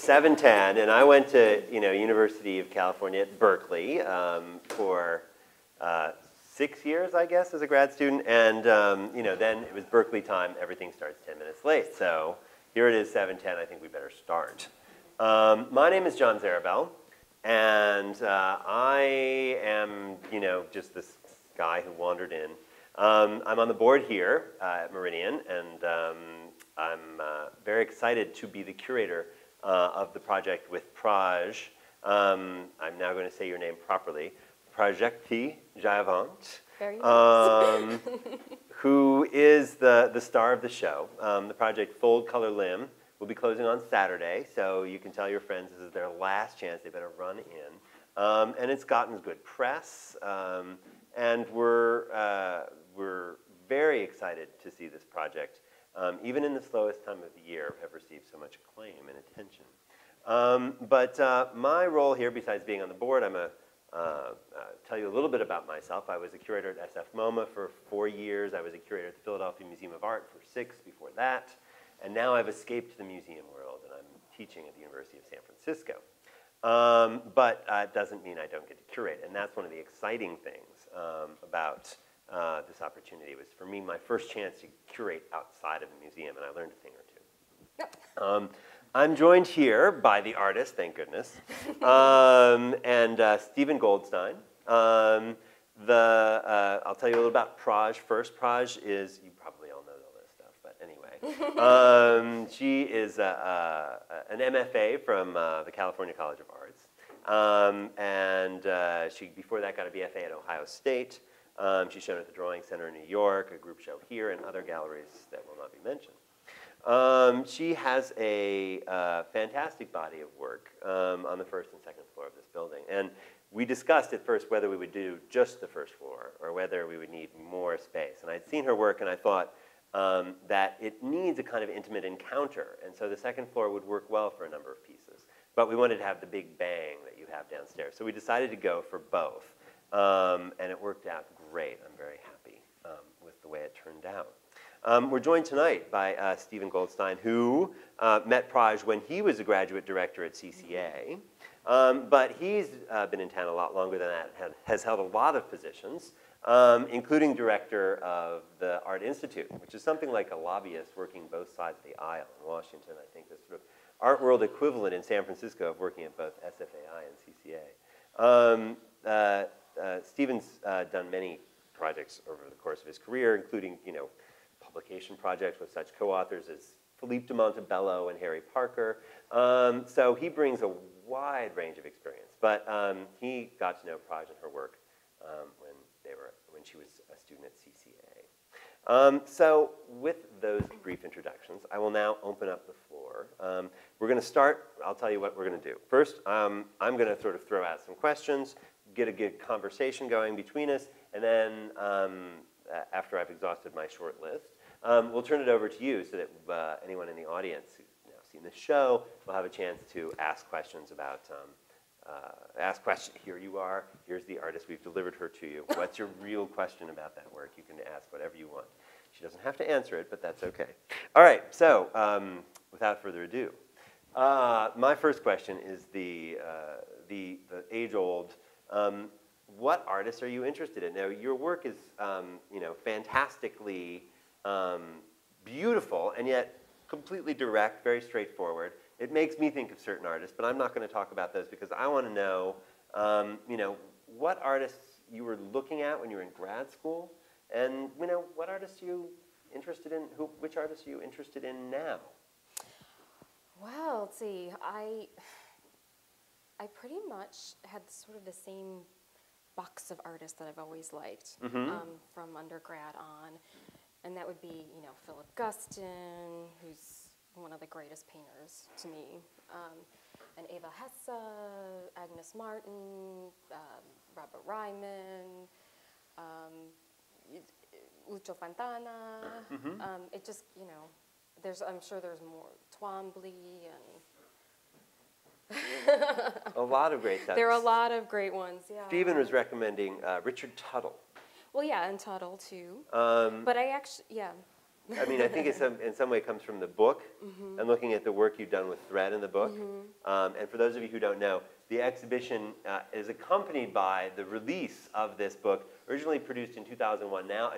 710, and I went to University of California at Berkeley for 6 years, I guess, as a grad student, and then it was Berkeley time. Everything starts 10 minutes late, so here it is, 7:10. I think we better start. My name is John Zarobell, and I am just this guy who wandered in. I'm on the board here at Meridian, and I'm very excited to be the curator of the project with Praj. I'm now going to say your name properly. Prajakti Jayavant, Very nice. who is the star of the show. The project Fold Color Limb will be closing on Saturday, so you can tell your friends this is their last chance. They better run in. And it's gotten good press, and we're very excited to see this project, even in the slowest time of the year, have received so much acclaim and attention. But my role here, besides being on the board, tell you a little bit about myself. I was a curator at SF MoMA for 4 years. I was a curator at the Philadelphia Museum of Art for 6 before that. And now I've escaped the museum world, and I'm teaching at the University of San Francisco. But it doesn't mean I don't get to curate. And that's one of the exciting things about this opportunity. It was, for me, my first chance to curate outside of the museum, and I learned a thing or two. Yep. I'm joined here by the artist, thank goodness, and Stephen Goldstine. I'll tell you a little about Praj first. Praj is, you probably all know all this stuff, but anyway. She is an MFA from the California College of Arts. And she, before that, got a BFA at Ohio State. She's shown at the Drawing Center in New York, a group show here, and other galleries that will not be mentioned. She has a fantastic body of work on the first and second floor of this building. And we discussed at first whether we would do just the first floor or whether we would need more space. And I'd seen her work, and I thought that it needs a kind of intimate encounter. And so the second floor would work well for a number of pieces. But we wanted to have the big bang that you have downstairs. So we decided to go for both. And it worked out great. I'm very happy with the way it turned out. We're joined tonight by Stephen Goldstine, who met Praj when he was a graduate director at CCA. But he's been in town a lot longer than that, has held a lot of positions, including director of the Art Institute, which is something like a lobbyist working both sides of the aisle in Washington. I think the sort of art world equivalent in San Francisco of working at both SFAI and CCA. Stephen's done many projects over the course of his career, including, publication projects with such co-authors as Philippe de Montebello and Harry Parker. So he brings a wide range of experience. But he got to know Praj and her work when she was a student at CCA. So with those brief introductions, I will now open up the floor. We're going to start. I'll tell you what we're going to do. First, I'm going to sort of throw out some questions, get a good conversation going between us, and then after I've exhausted my short list, we'll turn it over to you so that anyone in the audience who's now seen the show will have a chance to ask questions about, here you are, here's the artist, we've delivered her to you. What's your real question about that work? You can ask whatever you want. She doesn't have to answer it, but that's okay. All right, so without further ado, my first question is the age-old, what artists are you interested in? Now, your work is, fantastically beautiful, and yet completely direct, very straightforward. It makes me think of certain artists, but I'm not going to talk about those because I want to know, what artists you were looking at when you were in grad school, and what artists are you interested in? Which artists are you interested in now? Well, let's see. I pretty much had sort of the same box of artists that I've always liked from undergrad on. And that would be, Philip Guston, who's one of the greatest painters to me, and Eva Hesse, Agnes Martin, Robert Ryman, Lucio Fontana. It just, I'm sure there's more, Twombly, and a lot of great stuff. There are a lot of great ones, yeah. Stephen was recommending Richard Tuttle. Well, yeah, and Tuttle, too. But I actually, yeah. I mean, I think in some way it comes from the book and looking at the work you've done with thread in the book. And for those of you who don't know, the exhibition is accompanied by the release of this book, originally produced in 2001, now an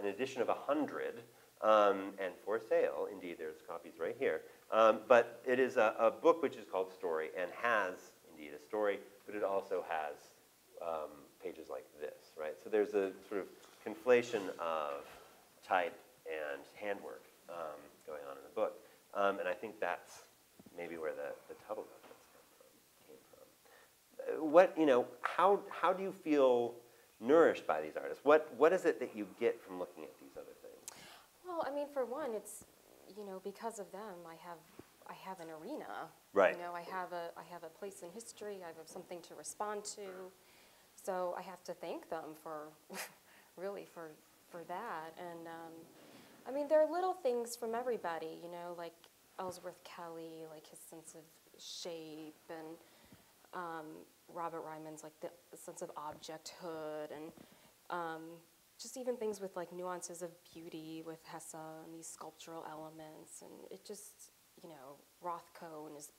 edition of 100, and for sale. Indeed, there's copies right here. But it is a book which is called Story and has, indeed, a story, but it also has pages like this, right? So there's a sort of conflation of type and handwork going on in the book. And I think that's maybe where the Tuttle reference came from. How do you feel nourished by these artists? What is it that you get from looking at these other things? Well, I mean, for one, it's, because of them, I have an arena. Right. I have a place in history. I have something to respond to. So I have to thank them for, really, for that. And I mean, there are little things from everybody, like Ellsworth Kelly, like his sense of shape, and Robert Ryman's like the sense of objecthood, and just even things with like nuances of beauty with Hesse and these sculptural elements, and it just, Rothko and his,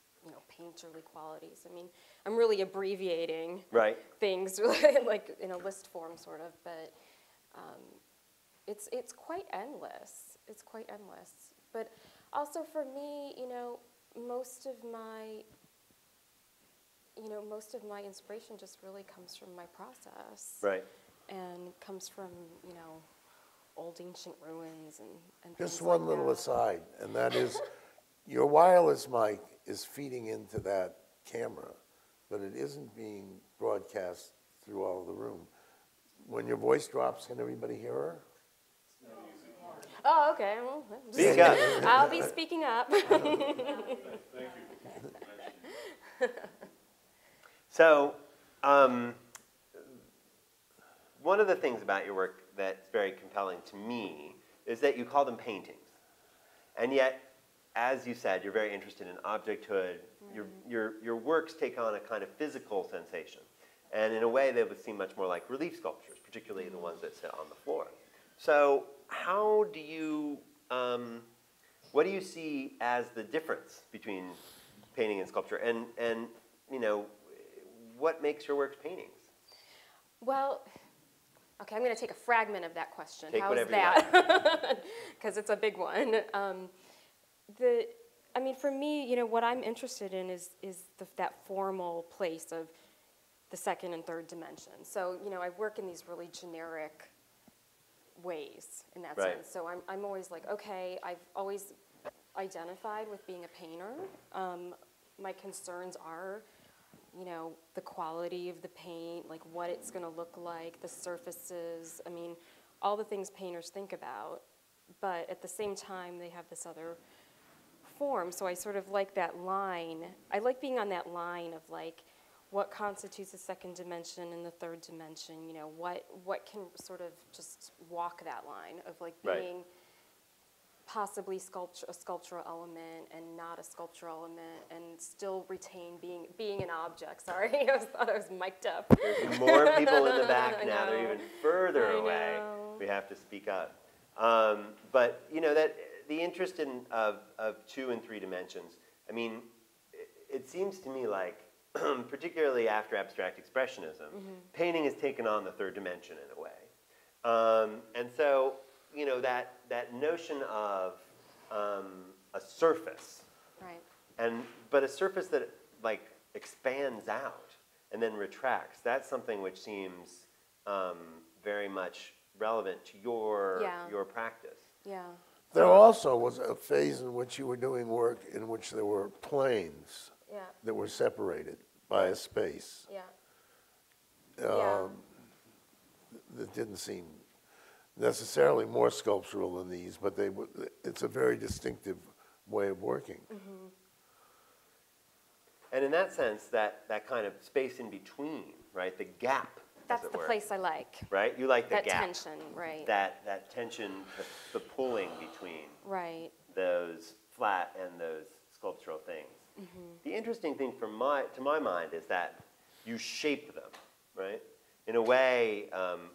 painterly qualities. I mean, I'm really abbreviating things like in a list form sort of, but it's quite endless. It's quite endless. But also for me, most of my inspiration just really comes from my process. Right. And comes from, old ancient ruins and Just things one like little that. aside, and that is, your wireless mic is feeding into that camera, but it isn't being broadcast through all of the room. When your voice drops, can everybody hear her? Oh, okay. Well, Speak up. I'll be speaking up. So, one of the things about your work that's very compelling to me is that you call them paintings. And yet, as you said, you're very interested in objecthood. Your works take on a kind of physical sensation. And in a way, they would seem much more like relief sculptures, particularly the ones that sit on the floor. So how do you, what do you see as the difference between painting and sculpture? And what makes your works paintings? Well, okay, I'm going to take a fragment of that question. Take How's whatever that? you like. Because it's a big one. I mean, for me, what I'm interested in is that formal place of the second and third dimension. So, I work in these really generic ways in that sense. So I'm always like, okay, I've always identified with being a painter. My concerns are, the quality of the paint, like what it's going to look like, the surfaces. I mean, all the things painters think about. But at the same time, they have this other form. So I sort of like that line. I like being on that line of like, what constitutes the second dimension and the third dimension? What can sort of just walk that line of like being possibly a sculptural element and not a sculptural element, and still retain being an object. Sorry, I thought I was mic'd up. There's more people in the back now. They're even further away. We have to speak up. But that the interest of 2 and 3 dimensions. I mean, it seems to me like, particularly after abstract expressionism, painting has taken on the third dimension in a way. And so, that notion of a surface, but a surface that like expands out and then retracts, that's something which seems very much relevant to your practice. Yeah. There also was a phase in which you were doing work in which there were planes that were separated by a space. That didn't seem necessarily more sculptural than these, but it's a very distinctive way of working. And in that sense, that kind of space in between, right, the gap, That's the place I like. Right? You like the that gap. That tension, right. That tension, the pulling between those flat and those sculptural things. The interesting thing to my mind is that you shape them, right? In a way,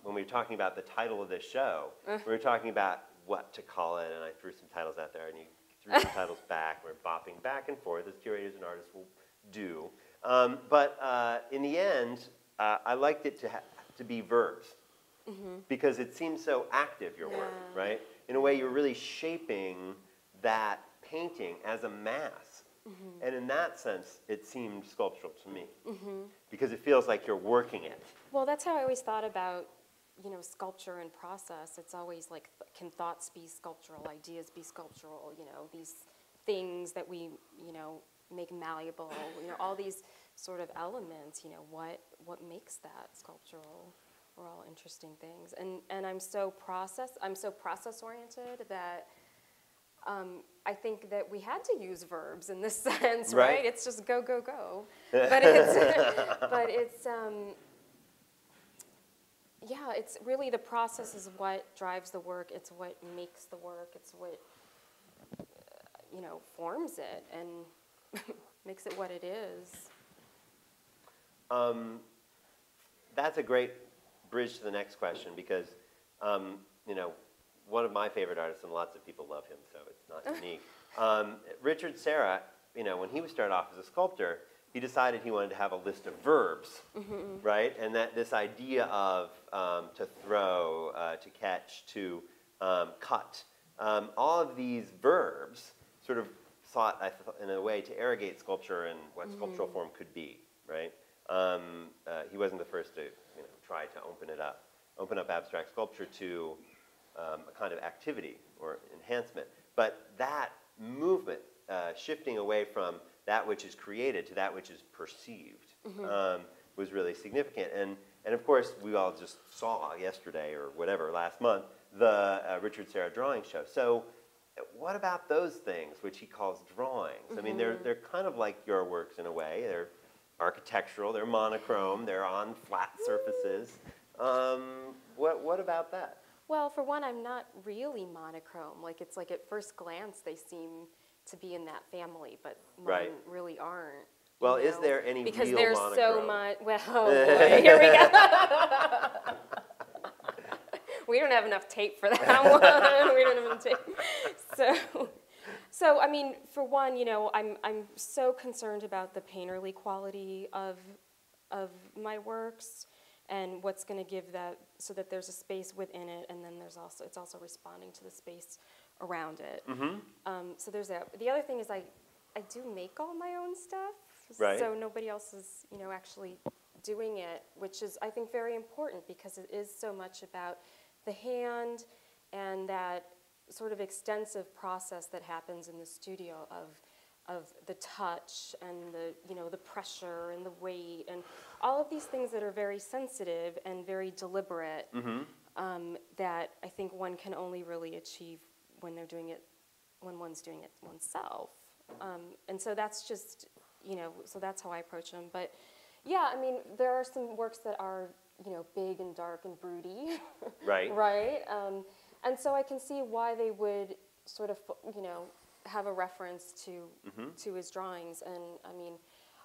when we were talking about the title of this show, we were talking about what to call it, and I threw some titles out there, and you threw some titles back. We're bopping back and forth, as curators and artists will do. But in the end, I liked it to be verbs, because it seems so active, your work, right? In a way, you're really shaping that painting as a mass. And in that sense, it seemed sculptural to me, because it feels like you're working it. Well, that's how I always thought about, you know, sculpture and process. It's always like, can thoughts be sculptural, ideas be sculptural, you know, these things that we, you know, make malleable, you know, all these sort of elements, you know, what makes that sculptural are all interesting things. And I'm so process oriented that I think that we had to use verbs in this sense, right? It's just go, go, go. But it's, yeah, it's really the process is what drives the work. It's what makes the work. It's what, you know, forms it and makes it what it is. That's a great bridge to the next question, because, you know, one of my favorite artists, and lots of people love him, so it's not unique. Richard Serra, you know, when he started off as a sculptor, he decided he wanted to have a list of verbs, right? And that this idea of to throw, to catch, to cut, all of these verbs sort of sought, in a way, to irrigate sculpture and what sculptural form could be, right? He wasn't the first to, you know, try to open up abstract sculpture to a kind of activity or enhancement. But that movement, shifting away from that which is created to that which is perceived, was really significant. And of course, we all just saw yesterday or whatever, last month, the Richard Serra drawing show. So what about those things, which he calls drawings? I mean, they're kind of like your works in a way. They're architectural, they're monochrome, they're on flat surfaces. What about that? Well, for one, I'm not really monochrome. Like, it's like at first glance they seem to be in that family, but mine really aren't. Well, is there any because real there's monochrome? So much. Well, oh boy, here we go. We don't have enough tape for that one. We don't have enough tape. So I mean, for one, you know, I'm so concerned about the painterly quality of my works, and what's going to give that, so that there's a space within it, and then it's also responding to the space around it. So there's that. The other thing is I do make all my own stuff, so nobody else is, you know, actually doing it, which is, I think, very important, because it is so much about the hand and that sort of extensive process that happens in the studio of the touch and the, you know, the pressure and the weight and all of these things that are very sensitive and very deliberate, that I think one can only really achieve when one's doing it oneself. And so that's just, you know, so that's how I approach them. But yeah, I mean, there are some works that are, you know, big and dark and broody. Right. And so I can see why they would sort of, you know, have a reference to his drawings. And I mean,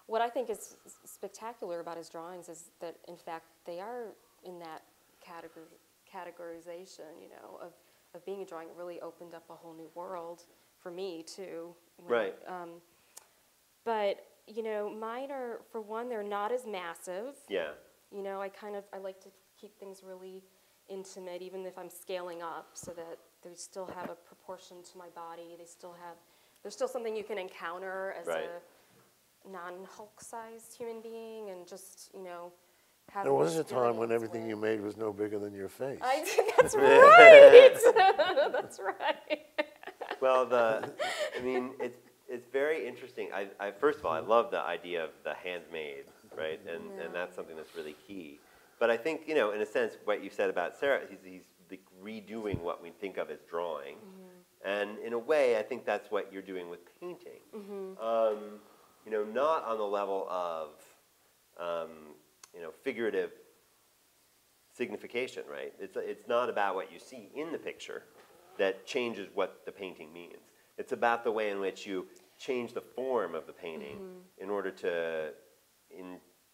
what I think is spectacular about his drawings is that, in fact, they are in that categorization, you know, of being a drawing. It really opened up a whole new world for me, too. But, you know, mine are, for one, they're not as massive. Yeah. You know, I like to keep things really intimate, even if I'm scaling up, so that they still have a proportion to my body. There's still something you can encounter as a non-Hulk-sized human being, and just, you know, have. There was a time when everything you made was no bigger than your face. That's right. That's right. Well, I mean, it's very interesting. First of all, I love the idea of the handmade, right? And that's something that's really key. But I think, you know, in a sense, what you said about Serra, he's like redoing what we think of as drawing. And in a way, I think that's what you're doing with painting. You know, not on the level of, you know, figurative signification, right? It's not about what you see in the picture that changes what the painting means. It's about the way in which you change the form of the painting in order to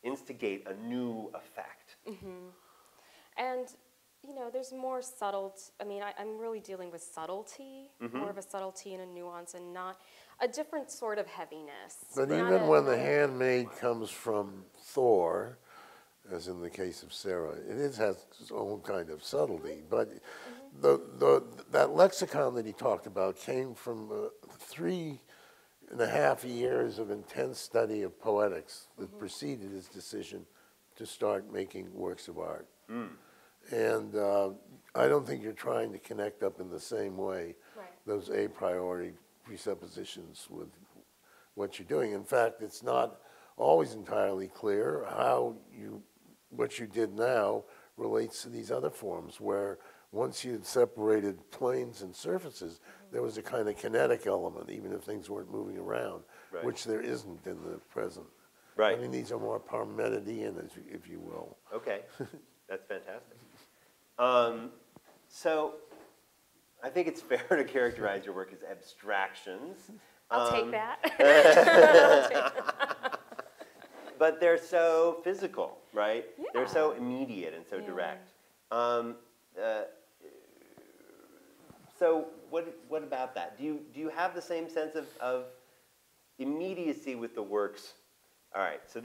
instigate a new effect. And you know, there's more I mean, I'm really dealing with subtlety, more of a subtlety and a nuance, and not a different sort of heaviness. But Not even when the not handmaid comes from Thor, as in the case of Sarah, has its own kind of subtlety. But that lexicon that he talked about came from 3.5 years of intense study of poetics that preceded his decision to start making works of art. And I don't think you're trying to connect up in the same way, those a priori presuppositions with what you're doing. In fact, it's not always entirely clear how what you did now relates to these other forms, where once you had separated planes and surfaces, there was a kind of kinetic element, even if things weren't moving around, which there isn't in the present. Right. I mean, these are more Parmenidean, if you will. Okay, that's fantastic. So I think it's fair to characterize your work as abstractions. I'll take that. I'll take that. But they're so physical, right? Yeah. They're so immediate and so direct. So what about that? Do you have the same sense of immediacy with the works? All right, so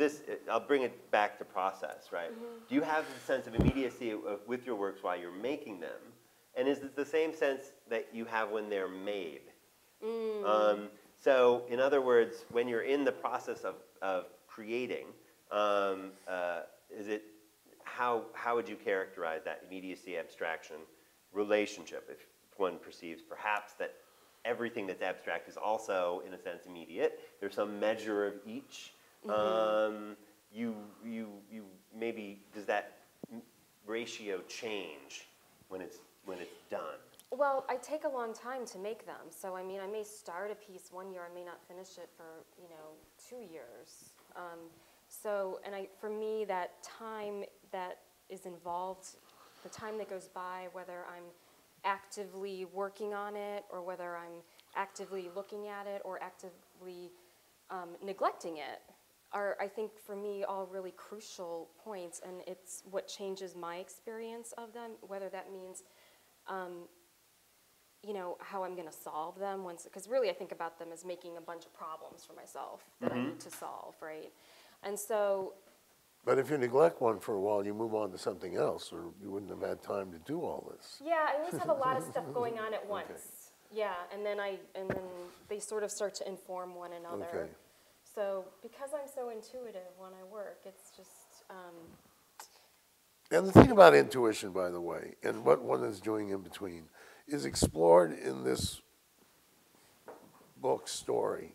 I'll bring it back to process, right? Do you have a sense of immediacy with your works while you're making them? And is it the same sense that you have when they're made? So in other words, when you're in the process of creating, how would you characterize that immediacy abstraction relationship? If one perceives perhaps that everything that's abstract is also, in a sense, immediate, there's some measure of each. You maybe, does that ratio change when it's done? Well, I take a long time to make them. So, I mean, I may start a piece 1 year, I may not finish it for, 2 years. For me, that time that is involved, the time that goes by, whether I'm actively working on it or whether I'm actively looking at it or actively neglecting it, are, I think, for me, all really crucial points, and it's what changes my experience of them, whether that means how I'm going to solve them because really I think about them as making a bunch of problems for myself that I need to solve, right? And so. But if you neglect one for a while, you move on to something else, or you wouldn't have had time to do all this. Yeah, I always have a lot of stuff going on at once. Okay. Yeah, and then they sort of start to inform one another. Okay. So because I'm so intuitive when I work, it's just. And the thing about intuition, by the way, and what one is doing in between, is explored in this book story,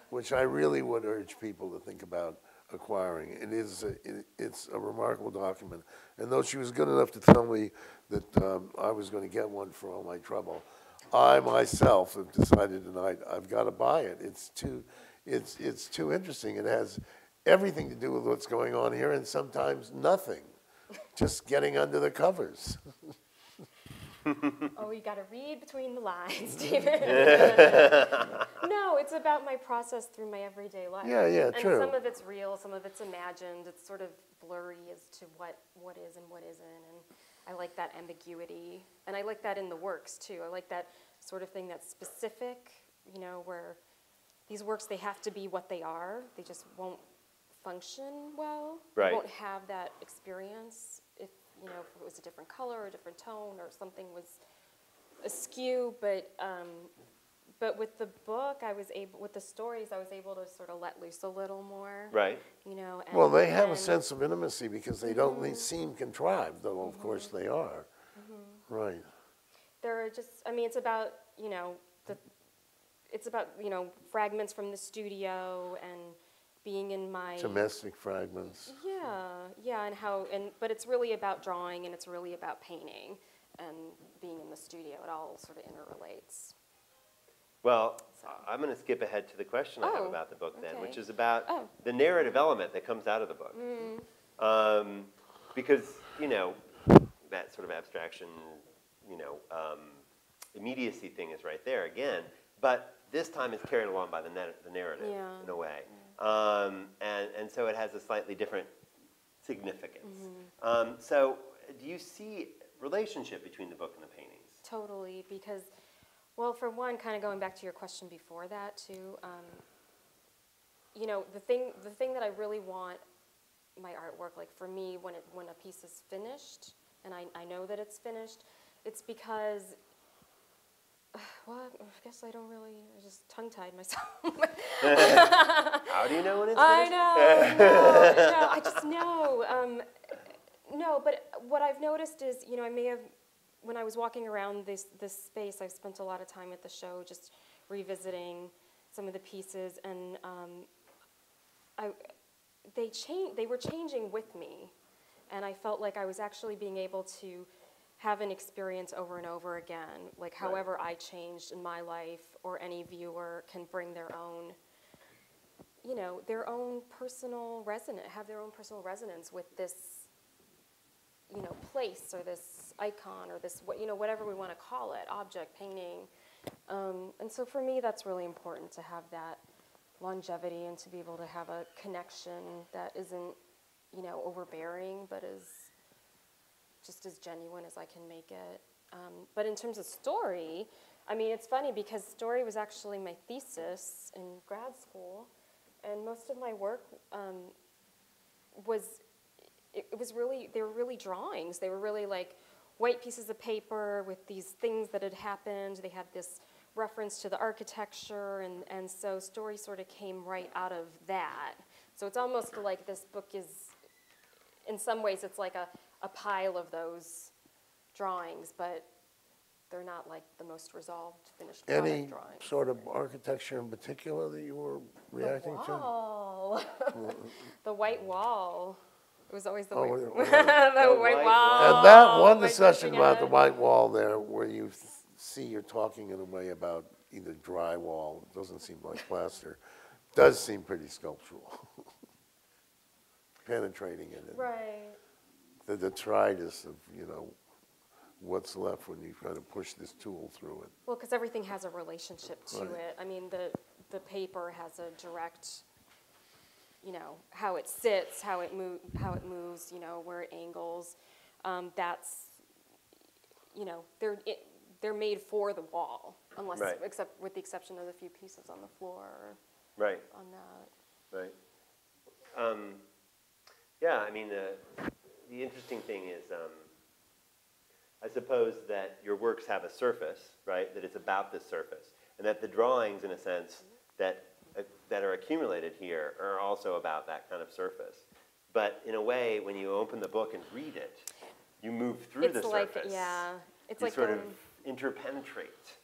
which I really would urge people to think about acquiring. It's a remarkable document. And though she was good enough to tell me that I was going to get one for all my trouble, I myself have decided tonight I've got to buy it. It's too interesting. It has everything to do with what's going on here, and sometimes nothing. Just getting under the covers. Oh, you got to read between the lines, Stephen. No, it's about my process through my everyday life. Yeah, true. And some of it's real, some of it's imagined. It's sort of blurry as to what is and what isn't. And I like that ambiguity. And I like that in the works, too. I like that sort of thing that's specific, where these works, they have to be what they are. They just won't function well. Right. You won't have that experience if it was a different color or a different tone or something was askew. But with the book, with the stories, I was able to sort of let loose a little more. Right. Well, they have a sense of intimacy because they don't seem contrived, though of course they are. Right. There are just, it's about, fragments from the studio and being in my domestic fragments. But it's really about drawing and it's really about painting and being in the studio. It all sort of interrelates. Well, I'm going to skip ahead to the question I have about the book then, which is about the narrative element that comes out of the book. Because, that sort of abstraction, immediacy thing is right there again, but this time it's carried along by the narrative in a way. And so it has a slightly different significance. So do you see relationship between the book and the paintings. Totally, because, well, for one, kind of going back to your question before that too, you know, the thing that I really want my artwork, like for me, when a piece is finished, and I know that it's finished, it's because, well, I guess I don't really, I just tongue-tied myself. How do you know when it's finished? I know, no, I just know. No, but what I've noticed is, you know, I may have, when I was walking around this space, I've spent a lot of time at the show just revisiting some of the pieces, and they were changing with me, and I felt like I was actually being able to have an experience over and over again, like however I changed in my life, or any viewer can bring their own, you know, their own personal resonance with this, you know, place or this icon or this, you know, whatever we want to call it, object, painting. And so for me, that's really important to have that longevity and to be able to have a connection that isn't, you know, overbearing, but is just as genuine as I can make it. But in terms of story, I mean, it's funny because story was actually my thesis in grad school, and most of my work they were really drawings. They were really like white pieces of paper with these things that had happened. They had this reference to the architecture, and so story sort of came right out of that. So it's almost like this book is, in some ways, it's like a pile of those drawings, but they're not like the most resolved, finished product Any drawings. sort of architecture in particular that you were reacting The wall. The white wall. It was always the Oh, white, yeah. the The white white wall. to? And that one my discussion dripping about the head. white wall there, where you see you're talking in a way about either drywall, it doesn't seem like plaster, does seem pretty sculptural. Penetrating it. And Right. the detritus of, you know, what's left when you try to push this tool through it. Well, because everything has a relationship to Right. it. I mean, the paper has a direct, you know, how it sits, how it moves, you know, where it angles. That's, you know, they're made for the wall, unless except with the exception of the few pieces on the floor. Right. On that. Right. Yeah, I mean, the interesting thing is, I suppose that your works have a surface, right? That it's about this surface, and that the drawings, in a sense, that are accumulated here are also about that kind of surface. But in a way, when you open the book and read it, you move through the surface. Yeah, it's you like sort of interpenetrate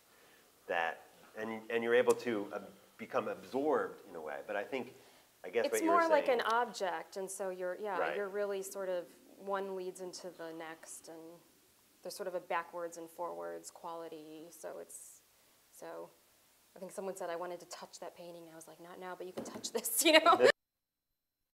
that, and you're able to become absorbed in a way. But I guess it's what you were more like saying, an object, and so you're Right. you're really sort of one leads into the next, and there's sort of a backwards and forwards quality. So I think someone said I wanted to touch that painting, and I was like, not now, but you can touch this, you know.